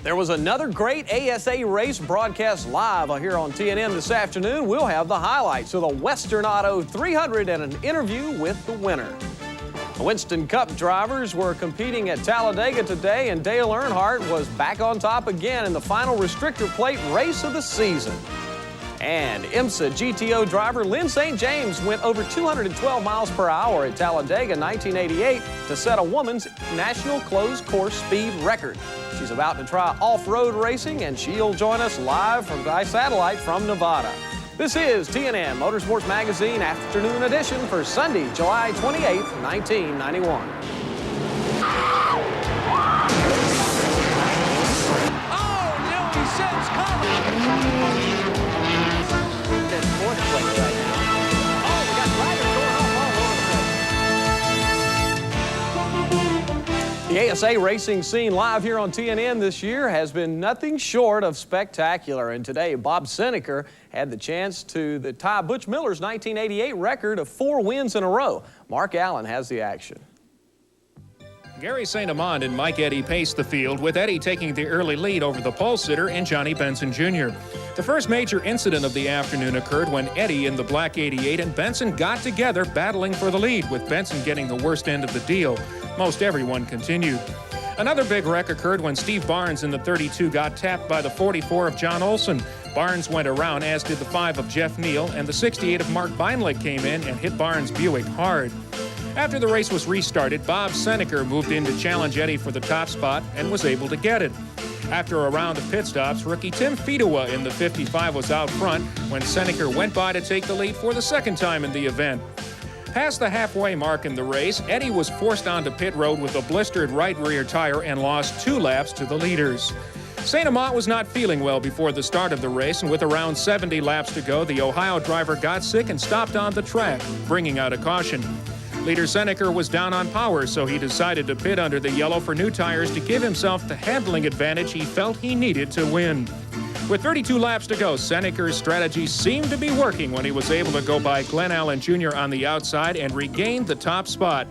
There was another great ASA race broadcast live here on TNN this afternoon. We'll have the highlights of the Western Auto 300 and an interview with the winner. The Winston Cup drivers were competing at Talladega today, and Dale Earnhardt was back on top again in the final restrictor plate race of the season. And IMSA GTO driver Lynn St. James went over 212 miles per hour at Talladega 1988 to set a woman's national closed course speed record. She's about to try off-road racing, and she'll join us live by satellite from Nevada. This is TNN Motorsports Magazine Afternoon Edition for Sunday, July 28, 1991. Oh, no, he says coming. Fourth place right now. Oh, we got drivers going off all over the place. The ASA racing scene live here on TNN this year has been nothing short of spectacular. And today, Bob Seneker had the chance to tie Butch Miller's 1988 record of 4 wins in a row. Mark Allen has the action. Gary St. Amand and Mike Eddy paced the field, with Eddy taking the early lead over the pole sitter and Johnny Benson Jr. The first major incident of the afternoon occurred when Eddy in the black 88 and Benson got together battling for the lead, with Benson getting the worst end of the deal. Most everyone continued. Another big wreck occurred when Steve Barnes in the 32 got tapped by the 44 of John Olson. Barnes went around, as did the 5 of Jeff Neal, and the 68 of Mark Beinlich came in and hit Barnes' Buick hard. After the race was restarted, Bob Seneker moved in to challenge Eddy for the top spot and was able to get it. After a round of pit stops, rookie Tim Fedewa in the 55 was out front when Seneker went by to take the lead for the second time in the event. Past the halfway mark in the race, Eddy was forced onto pit road with a blistered right rear tire and lost 2 laps to the leaders. St. Amant was not feeling well before the start of the race, and with around 70 laps to go, the Ohio driver got sick and stopped on the track, bringing out a caution. Leader Seneker was down on power, so he decided to pit under the yellow for new tires to give himself the handling advantage he felt he needed to win. With 32 laps to go, Seneker's strategy seemed to be working when he was able to go by Glenn Allen Jr. on the outside and regained the top spot.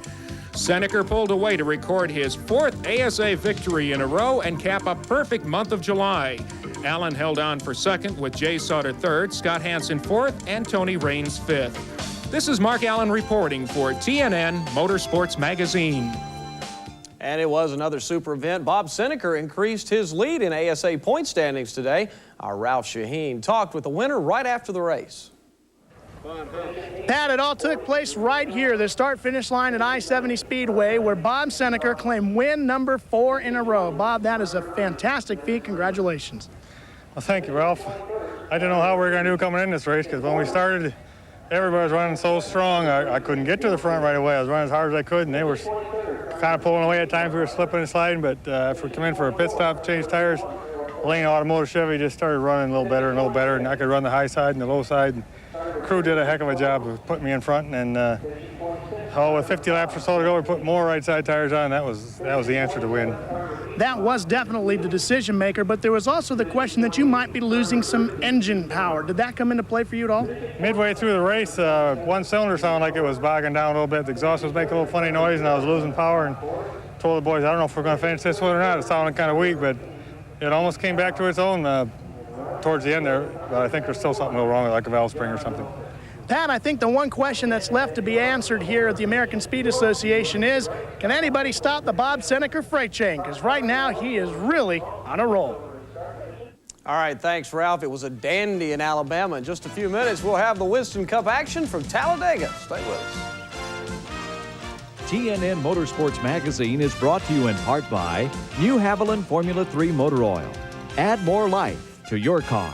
Seneker pulled away to record his 4th ASA victory in a row and cap a perfect month of July. Allen held on for second with Jay Sauter third, Scott Hansen 4th, and Tony Raines 5th. This is Mark Allen reporting for TNN Motorsports Magazine. And it was another super event. Bob Seneker increased his lead in ASA point standings today. Our Ralph Shaheen talked with the winner right after the race. Pat, it all took place right here, the start-finish line at I-70 Speedway, where Bob Seneker claimed win number 4 in a row. Bob, that is a fantastic feat. Congratulations. Well, thank you, Ralph. I didn't know how we were going to do coming in this race, because when we started, everybody was running so strong, I couldn't get to the front right away. I was running as hard as I could, and they were kind of pulling away at times. We were slipping and sliding, but if we come in for a pit stop, change tires, Lane Automotive Chevy just started running a little better, and I could run the high side and the low side. And the crew did a heck of a job of putting me in front, and with 50 laps or so to go, we put more right side tires on. That was the answer to win. That was definitely the decision maker, but there was also the question that you might be losing some engine power. Did that come into play for you at all? Midway through the race, one cylinder sounded like it was bogging down a little bit. The exhaust was making a little funny noise, and I was losing power, and told the boys, I don't know if we're going to finish this one or not. It sounded kind of weak, but it almost came back to its own towards the end there, but I think there's still something a little wrong, like a valve spring or something. Pat, I think the one question that's left to be answered here at the American Speed Association is, can anybody stop the Bob Seneker freight train? Because right now he is really on a roll. All right, thanks, Ralph. It was a dandy in Alabama. In just a few minutes, we'll have the Winston Cup action from Talladega. Stay with us. TNN Motorsports Magazine is brought to you in part by New Haviland Formula 3 Motor Oil. Add more life to your car.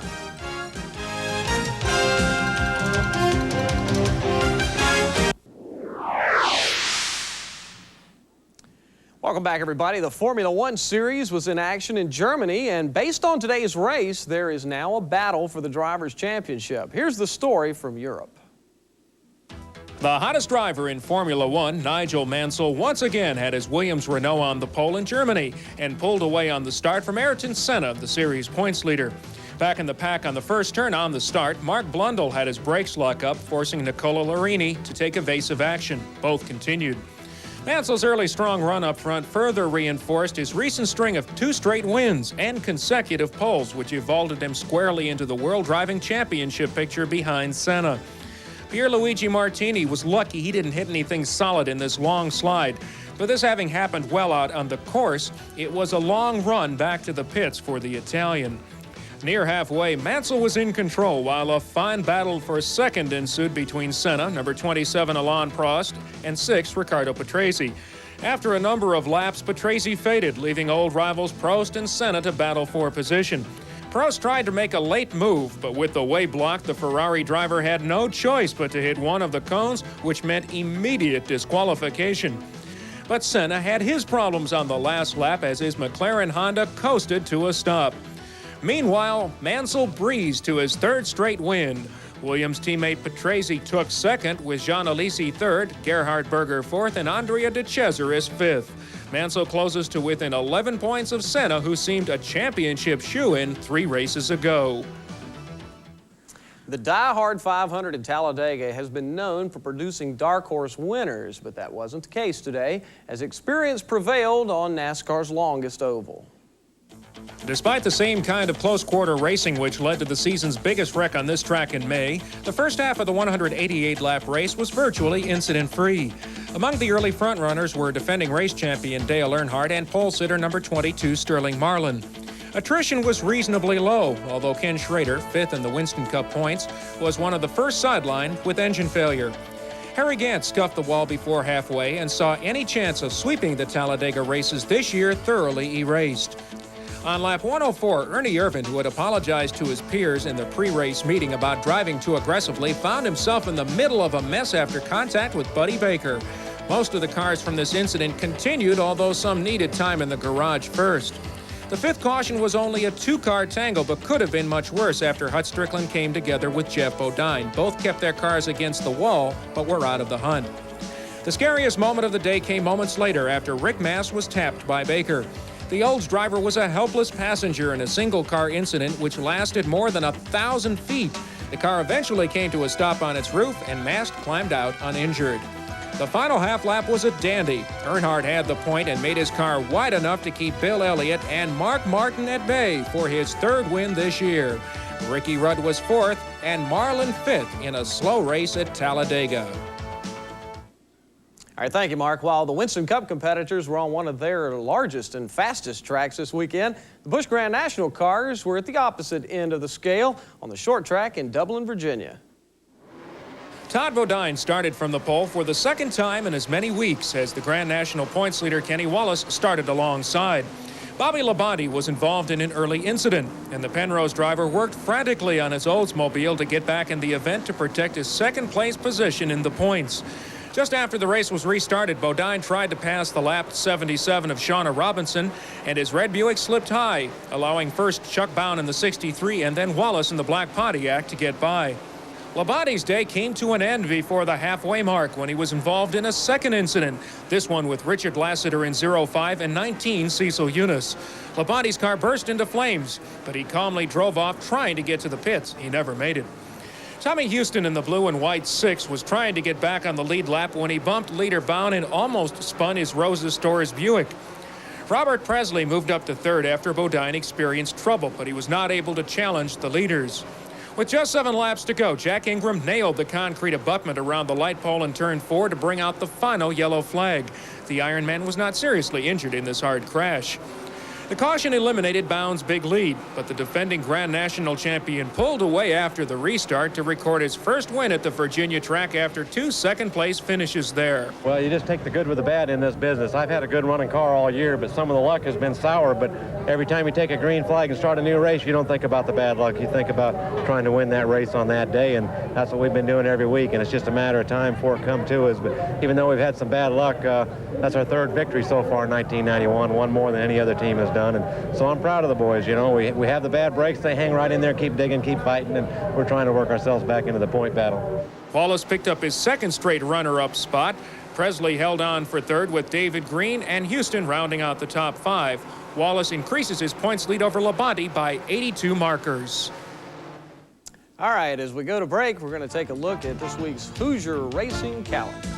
Welcome back, everybody. The Formula One Series was in action in Germany, and based on today's race, there is now a battle for the Drivers' Championship. Here's the story from Europe. The hottest driver in Formula One, Nigel Mansell, once again had his Williams-Renault on the pole in Germany and pulled away on the start from Ayrton Senna, the series points leader. Back in the pack on the first turn on the start, Mark Blundell had his brakes lock up, forcing Nicola Larini to take evasive action. Both continued. Mansell's early strong run up front further reinforced his recent string of 2 straight wins and consecutive poles, which vaulted him squarely into the World Driving Championship picture behind Senna. Pierluigi Martini was lucky he didn't hit anything solid in this long slide. But this having happened well out on the course, it was a long run back to the pits for the Italian. Near halfway, Mansell was in control while a fine battle for second ensued between Senna, number 27 Alain Prost, and 6 Riccardo Patrese. After a number of laps, Patrese faded, leaving old rivals Prost and Senna to battle for position. Prost tried to make a late move, but with the way blocked, the Ferrari driver had no choice but to hit one of the cones, which meant immediate disqualification. But Senna had his problems on the last lap as his McLaren Honda coasted to a stop. Meanwhile, Mansell breezed to his 3rd straight win. Williams teammate Patrese took 2nd, with Jean Alesi 3rd, Gerhard Berger 4th, and Andrea de Cesaris 5th. Mansell closes to within 11 points of Senna, who seemed a championship shoo-in 3 races ago. The Die-Hard 500 at Talladega has been known for producing dark horse winners, but that wasn't the case today, as experience prevailed on NASCAR's longest oval. Despite the same kind of close-quarter racing which led to the season's biggest wreck on this track in May, the first half of the 188-lap race was virtually incident-free. Among the early frontrunners were defending race champion Dale Earnhardt and pole sitter number 22 Sterling Marlin. Attrition was reasonably low, although Ken Schrader, 5th in the Winston Cup points, was one of the first sidelined with engine failure. Harry Gant scuffed the wall before halfway and saw any chance of sweeping the Talladega races this year thoroughly erased. On lap 104, Ernie Irvan, who had apologized to his peers in the pre-race meeting about driving too aggressively, found himself in the middle of a mess after contact with Buddy Baker. Most of the cars from this incident continued, although some needed time in the garage first. The 5th caution was only a 2-car tangle, but could have been much worse after Hut Strickland came together with Jeff Bodine. Both kept their cars against the wall, but were out of the hunt. The scariest moment of the day came moments later after Rick Mass was tapped by Baker. The Olds driver was a helpless passenger in a single-car incident which lasted more than 1,000 feet. The car eventually came to a stop on its roof, and Mast climbed out uninjured. The final half lap was a dandy. Earnhardt had the point and made his car wide enough to keep Bill Elliott and Mark Martin at bay for his 3rd win this year. Ricky Rudd was 4th and Marlin 5th in a slow race at Talladega. All right, thank you, Mark. While the Winston Cup competitors were on one of their largest and fastest tracks this weekend, the Busch Grand National cars were at the opposite end of the scale on the short track in Dublin, Virginia. Todd Bodine started from the pole for the 2nd time in as many weeks as the Grand National points leader Kenny Wallace started alongside. Bobby Labonte was involved in an early incident, and the Penrose driver worked frantically on his Oldsmobile to get back in the event to protect his 2nd-place position in the points. Just after the race was restarted, Bodine tried to pass the lapped 77 of Shauna Robinson, and his red Buick slipped high, allowing first Chuck Bown in the 63 and then Wallace in the black Pontiac to get by. Labonte's day came to an end before the halfway mark when he was involved in a 2nd incident, this one with Richard Lassiter in 05 and 19 Cecil Eunice. Labonte's car burst into flames, but he calmly drove off trying to get to the pits. He never made it. Tommy Houston in the blue and white 6 was trying to get back on the lead lap when he bumped leader Bown and almost spun his Rose's Stores Buick. Robert Presley moved up to 3rd after Bodine experienced trouble, but he was not able to challenge the leaders. With just 7 laps to go, Jack Ingram nailed the concrete abutment around the light pole in turn 4 to bring out the final yellow flag. The Ironman was not seriously injured in this hard crash. The caution eliminated Bound's big lead, but the defending Grand National champion pulled away after the restart to record his first win at the Virginia track after 2 second-place finishes there. Well, you just take the good with the bad in this business. I've had a good running car all year, but some of the luck has been sour. But every time you take a green flag and start a new race, you don't think about the bad luck. You think about trying to win that race on that day, and that's what we've been doing every week, and it's just a matter of time before it comes to us. But even though we've had some bad luck, that's our 3rd victory so far in 1991, one more than any other team has done. And so I'm proud of the boys. You know, we have the bad breaks. They hang right in there, keep digging, keep fighting, and we're trying to work ourselves back into the point battle. Wallace picked up his 2nd straight runner-up spot. Presley held on for 3rd with David Green and Houston rounding out the top 5. Wallace increases his points lead over Labonte by 82 markers. All right, as we go to break, we're going to take a look at this week's Hoosier Racing calendar.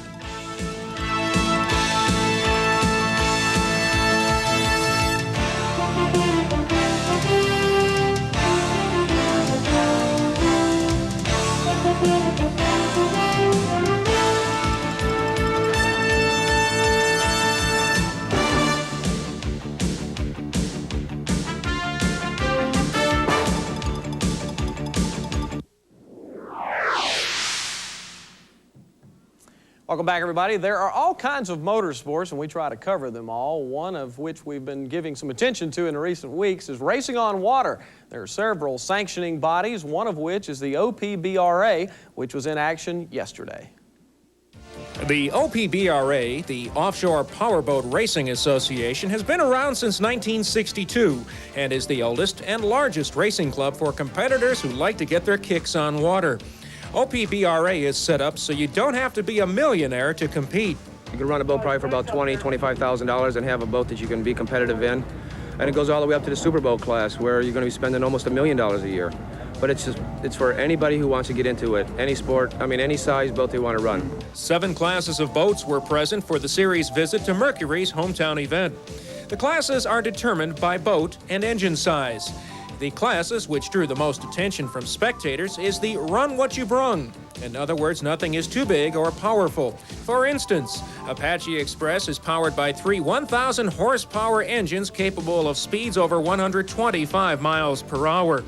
Welcome back, everybody. There are all kinds of motorsports, and we try to cover them all. One of which we've been giving some attention to in recent weeks is racing on water. There are several sanctioning bodies, one of which is the OPBRA, which was in action yesterday. The OPBRA, the Offshore Powerboat Racing Association, has been around since 1962 and is the oldest and largest racing club for competitors who like to get their kicks on water. OPBRA is set up so you don't have to be a millionaire to compete. You can run a boat probably for about $20,000, $25,000 and have a boat that you can be competitive in. And it goes all the way up to the super boat class where you're going to be spending almost $1 million a year. But it's for anybody who wants to get into it, any sport, any size boat they want to run. 7 classes of boats were present for the series visit to Mercury's hometown event. The classes are determined by boat and engine size. The classes which drew the most attention from spectators is the run what you brung. In other words, nothing is too big or powerful. For instance, Apache Express is powered by 3 1,000 horsepower engines capable of speeds over 125 miles per hour.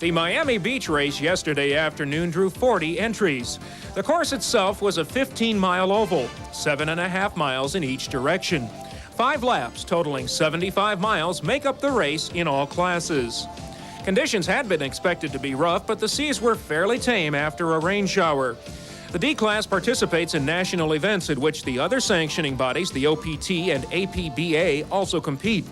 The Miami Beach race yesterday afternoon drew 40 entries. The course itself was a 15-mile oval, 7.5 miles in each direction. 5 laps totaling 75 miles make up the race in all classes. Conditions had been expected to be rough, but the seas were fairly tame after a rain shower. The D-Class participates in national events in which the other sanctioning bodies, the OPT and APBA, also compete.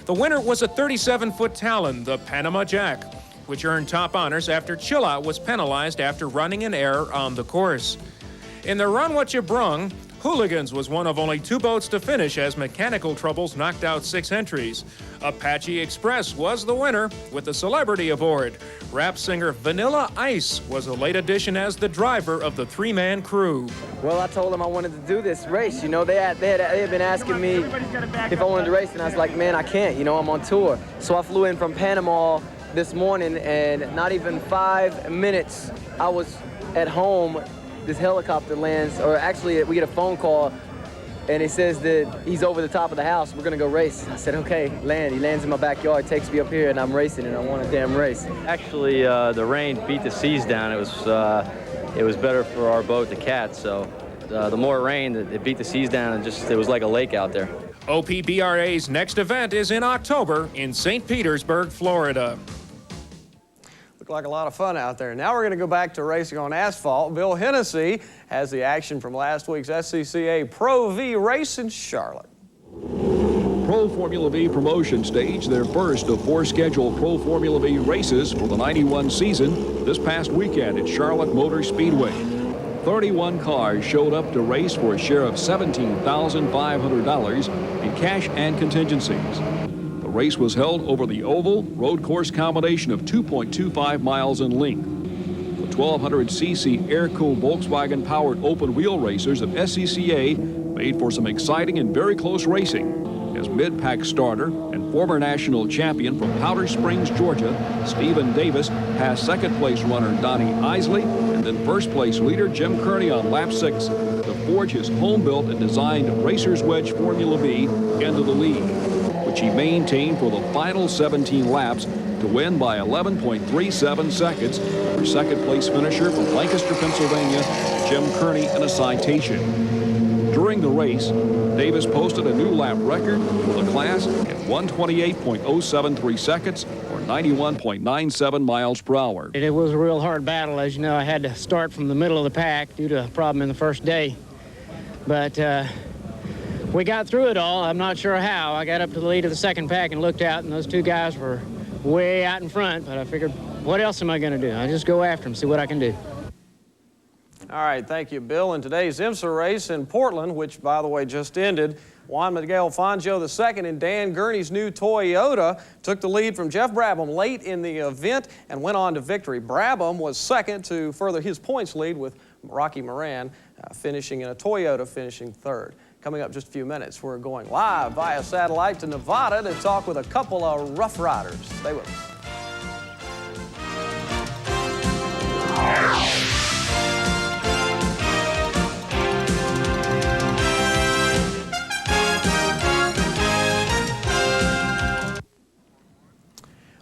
The winner was a 37-foot Talon, the Panama Jack, which earned top honors after Chillout was penalized after running an error on the course. In the Run What You Brung, Hooligans was one of only 2 boats to finish as mechanical troubles knocked out 6 entries. Apache Express was the winner with a celebrity aboard. Rap singer Vanilla Ice was a late addition as the driver of the 3-man crew. Well, I told them I wanted to do this race. They had been asking me if I wanted to race, and I was like, man, I can't. I'm on tour. So I flew in from Panama this morning, and not even 5 minutes I was at home. This helicopter lands, or actually we get a phone call and it says that he's over the top of the house. We're gonna go race. I said, okay, land. He lands in my backyard, takes me up here, and I'm racing, and I want a damn race. Actually, the rain beat the seas down. It was better for our boat to catch, so the more it rained, it beat the seas down, and it was like a lake out there. OPBRA's next event is in October in St. Petersburg, Florida. Like a lot of fun out there. Now we're going to go back to racing on asphalt. Bill Hennessy has the action from last week's SCCA Pro V race in Charlotte. Pro Formula V promotion stage their first of 4 scheduled Pro Formula V races for the 91 season this past weekend at Charlotte Motor Speedway. 31 cars showed up to race for a share of $17,500 in cash and contingencies. The race was held over the oval road course combination of 2.25 miles in length. The 1200cc air-cooled Volkswagen-powered open-wheel racers of SCCA made for some exciting and very close racing as mid-pack starter and former national champion from Powder Springs, Georgia, Stephen Davis passed second-place runner Donnie Isley and then first-place leader Jim Kearney on lap 6 to forge his home-built and designed Racer's Wedge Formula V into the lead, which he maintained for the final 17 laps to win by 11.37 seconds over second-place finisher from Lancaster, Pennsylvania, Jim Kearney in a citation. During the race, Davis posted a new lap record for the class at 128.073 seconds or 91.97 miles per hour. It was a real hard battle. As you know, I had to start from the middle of the pack due to a problem in the first day. But we got through it all. I'm not sure how. I got up to the lead of the second pack and looked out, and those 2 guys were way out in front. But I figured, what else am I going to do? I just go after them, see what I can do. All right, thank you, Bill. In today's IMSA race in Portland, which, by the way, just ended, Juan Miguel Fangio II in Dan Gurney's new Toyota took the lead from Jeff Brabham late in the event and went on to victory. Brabham was second to further his points lead, with Rocky Moran finishing in a Toyota, finishing third. Coming up just a few minutes, we're going live via satellite to Nevada to talk with a couple of Rough Riders. Stay with us.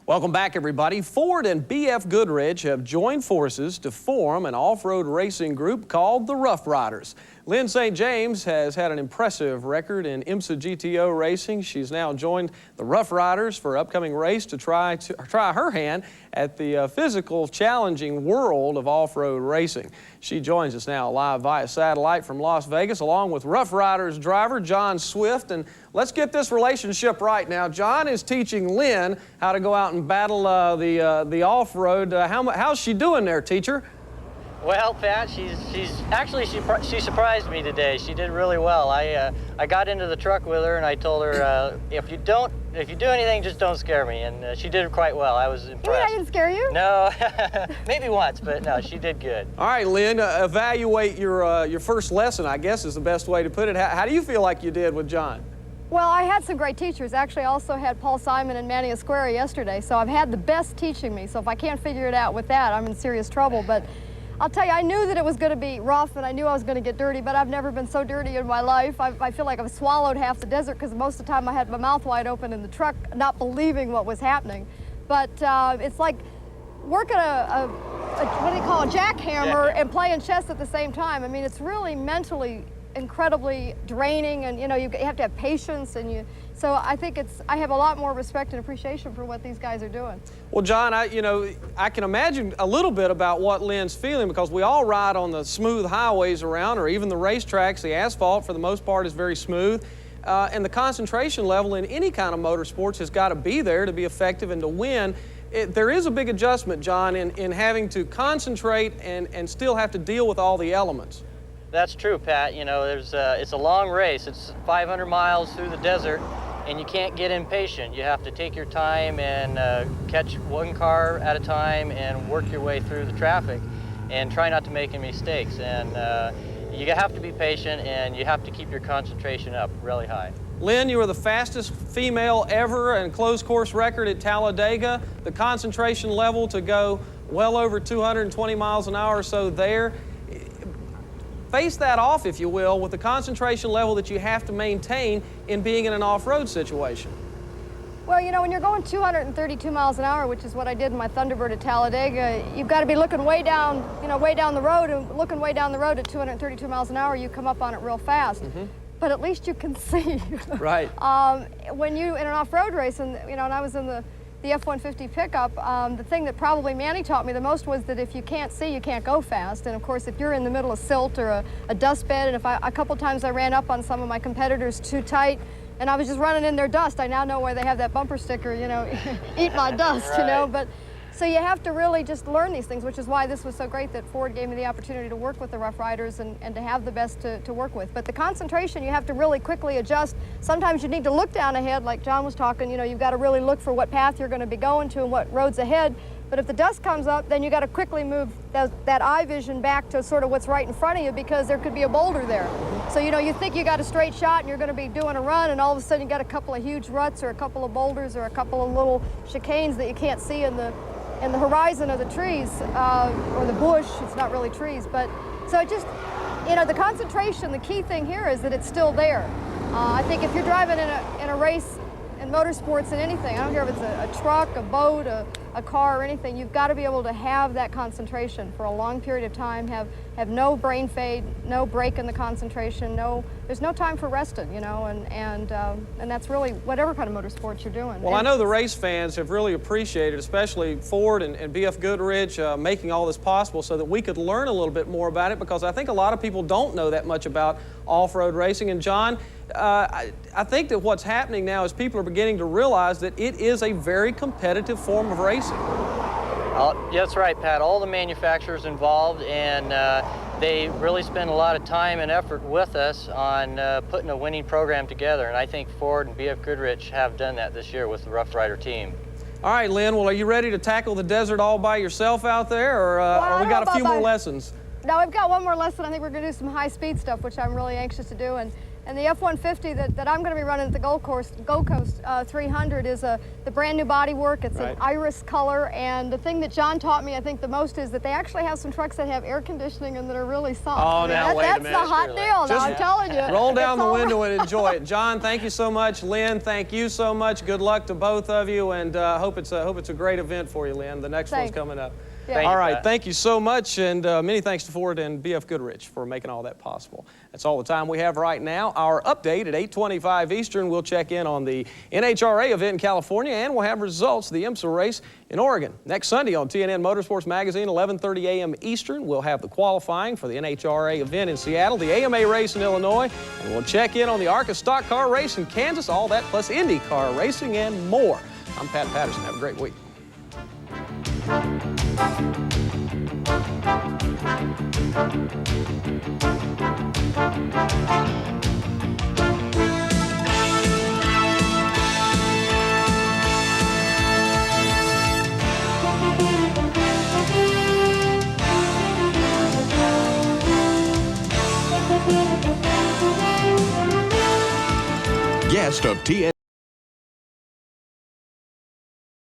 Welcome back, everybody. Ford and BF Goodrich have joined forces to form an off-road racing group called the Rough Riders. Lynn St. James has had an impressive record in IMSA GTO racing. She's now joined the Rough Riders for an upcoming race to try her hand at the physical, challenging world of off-road racing. She joins us now live via satellite from Las Vegas, along with Rough Riders driver John Swift. And let's get this relationship right now. John is teaching Lynn how to go out and battle the off-road. How's she doing there, teacher? Well, Pat, she surprised me today. She did really well. I got into the truck with her and I told her, if you do anything, just don't scare me. And she did quite well. I was impressed. You mean I didn't scare you? No, maybe once, but no, she did good. All right, Lynn, evaluate your first lesson, I guess is the best way to put it. How do you feel like you did with John? Well, I had some great teachers. Actually, I also had Paul Simon and Manny Esquera yesterday, so I've had the best teaching me. So if I can't figure it out with that, I'm in serious trouble. But I'll tell you, I knew that it was going to be rough and I knew I was going to get dirty, but I've never been so dirty in my life. I feel like I've swallowed half the desert because most of the time I had my mouth wide open in the truck, not believing what was happening. But it's like working what do you call a jackhammer and playing chess at the same time. I mean, it's really mentally incredibly draining, and you have to have patience, and so I think I have a lot more respect and appreciation for what these guys are doing. Well, John, I can imagine a little bit about what Lynn's feeling, because we all ride on the smooth highways around, or even the racetracks. The asphalt, for the most part, is very smooth, and the concentration level in any kind of motorsports has got to be there to be effective and to win. There is a big adjustment, John, in having to concentrate and still have to deal with all the elements. That's true, Pat. It's a long race. It's 500 miles through the desert, and you can't get impatient. You have to take your time and catch one car at a time and work your way through the traffic and try not to make any mistakes. And you have to be patient, and you have to keep your concentration up really high. Lynn, you were the fastest female ever and closed course record at Talladega. The concentration level to go well over 220 miles an hour or so there. Face that off, if you will, with the concentration level that you have to maintain in being in an off-road situation. Well, when you're going 232 miles an hour, which is what I did in my Thunderbird at Talladega, you've got to be looking way down, way down the road, and looking way down the road at 232 miles an hour, you come up on it real fast. Mm-hmm. But at least you can see. Right. When you in an off-road race, and and I was in the F-150 pickup, the thing that probably Manny taught me the most was that if you can't see, you can't go fast. And of course, if you're in the middle of silt or a dust bed, and if a couple times I ran up on some of my competitors too tight, and I was just running in their dust. I now know why they have that bumper sticker, eat my dust, right. But so you have to really just learn these things, which is why this was so great that Ford gave me the opportunity to work with the Rough Riders and to have the best to work with. But the concentration, you have to really quickly adjust. Sometimes you need to look down ahead, like John was talking, you've got to really look for what path you're going to be going to and what road's ahead. But if the dust comes up, then you got to quickly move that eye vision back to sort of what's right in front of you, because there could be a boulder there. So, you think you got a straight shot and you're going to be doing a run, and all of a sudden you got a couple of huge ruts or a couple of boulders or a couple of little chicanes that you can't see in the horizon of the trees or the bush. It's not really trees, but so it just, the concentration, the key thing here is that it's still there. I think if you're driving in a race in motorsports and anything, I don't care if it's a truck, a boat, a car or anything, you've got to be able to have that concentration for a long period of time, have no brain fade, no break in the concentration, there's no time for resting, and that's really whatever kind of motorsports you're doing. Well, I know the race fans have really appreciated, especially Ford and BF Goodrich, making all this possible so that we could learn a little bit more about it, because I think a lot of people don't know that much about off-road racing. And John, I think that what's happening now is people are beginning to realize that it is a very competitive form of racing. That's right, Pat. All the manufacturers involved, and they really spend a lot of time and effort with us on putting a winning program together. And I think Ford and BF Goodrich have done that this year with the Rough Rider team. All right, Lynn, well, are you ready to tackle the desert all by yourself out there, or we got a few more lessons? No, we've got one more lesson. I think we're going to do some high-speed stuff, which I'm really anxious to do. And the F-150 that I'm going to be running at the Gold Coast 300 is the brand new body work. It's an iris color, and the thing that John taught me, I think, the most is that they actually have some trucks that have air conditioning and that are really soft. Oh, now wait a minute. That's the hot deal. Now, I'm telling you. Roll down the window and enjoy it. John, thank you so much. Lynn, thank you so much. Good luck to both of you, and hope it's a great event for you, Lynn. The next one's coming up. Yeah. All right, thank you so much, and many thanks to Ford and BF Goodrich for making all that possible. That's all the time we have right now. Our update at 8:25 Eastern, we'll check in on the NHRA event in California, and we'll have results of the IMSA race in Oregon. Next Sunday on TNN Motorsports Magazine, 11:30 a.m. Eastern, we'll have the qualifying for the NHRA event in Seattle, the AMA race in Illinois, and we'll check in on the ARCA stock car race in Kansas, all that plus IndyCar racing and more. I'm Pat Patterson. Have a great week. Guest of TNN